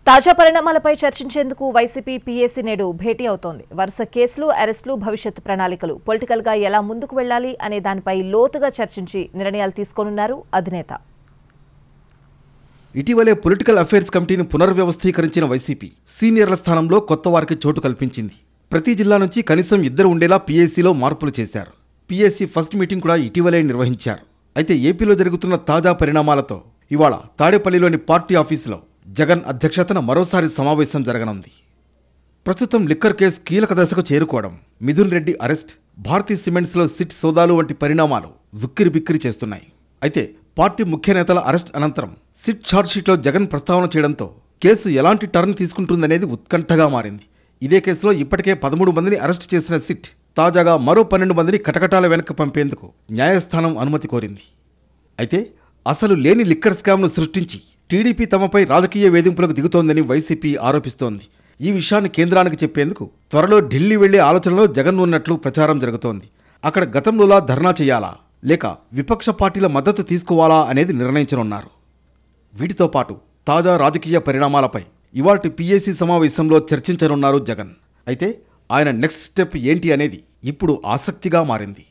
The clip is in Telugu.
తాజా పరిణామాలపై చర్చించేందుకు వైసీపీ పీఏసీ నేడు భేటీ అవుతోంది. వరుస కేసులు, అరెస్టులు, భవిష్యత్ ప్రణాళికలు, పొలిటికల్ గా ఎలా ముందుకు వెళ్లాలి అనే దానిపై లోతుగా చర్చించి నిర్ణయాలు తీసుకోనున్నారు అధినేత. ఇటీవలే పొలిటికల్ అఫైర్స్ కమిటీని పునర్వ్యవస్థీకరించిన వైసీపీ సీనియర్ల స్థానంలో కొత్త వారికి చోటు కల్పించింది. ప్రతి జిల్లా నుంచి కనీసం 2 ఉండేలా పీఏసీలో మార్పులు చేశారు. పీఏసీ ఫస్ట్ మీటింగ్ కూడా ఇటీవలే నిర్వహించారు. అయితే ఏపీలో జరుగుతున్న తాజా పరిణామాలతో ఇవాళ తాడేపల్లిలోని పార్టీ ఆఫీసులో జగన్ అధ్యక్షతన మరోసారి సమావేశం జరగనుంది. ప్రస్తుతం లిక్కర్ కేసు కీలక దశకు చేరుకోవడం, మిథున్ రెడ్డి అరెస్ట్, భారతీ సిమెంట్స్లో సిట్ సోదాలు వంటి పరిణామాలు ఉక్కిరిబిక్కిరి చేస్తున్నాయి. అయితే పార్టీ ముఖ్య నేతల అరెస్ట్ అనంతరం సిట్ ఛార్జ్షీట్లో జగన్ ప్రస్తావన చేయడంతో కేసు ఎలాంటి టర్న్ తీసుకుంటుందనేది ఉత్కంఠగా మారింది. ఇదే కేసులో ఇప్పటికే 13 మందిని అరెస్ట్ చేసిన సిట్ తాజాగా మరో 12 మందిని కటకటాల వెనక్కి పంపేందుకు న్యాయస్థానం అనుమతి కోరింది. అయితే అసలు లేని లిక్కర్ స్కామ్ను సృష్టించి టీడీపీ తమపై రాజకీయ వేధింపులకు దిగుతోందని వైసీపీ ఆరోపిస్తోంది. ఈ విషయాన్ని కేంద్రానికి చెప్పేందుకు త్వరలో ఢిల్లీ వెళ్లే ఆలోచనలో జగన్ ఉన్నట్లు ప్రచారం జరుగుతోంది. అక్కడ గతంలోలా ధర్నా చేయాలా లేక విపక్ష పార్టీల మద్దతు తీసుకోవాలా అనేది నిర్ణయించనున్నారు. వీటితో పాటు తాజా రాజకీయ పరిణామాలపై ఇవాల్టి పీఏసీ సమావేశంలో చర్చించనున్నారు జగన్. అయితే ఆయన నెక్స్ట్ స్టెప్ ఏంటి అనేది ఇప్పుడు ఆసక్తిగా మారింది.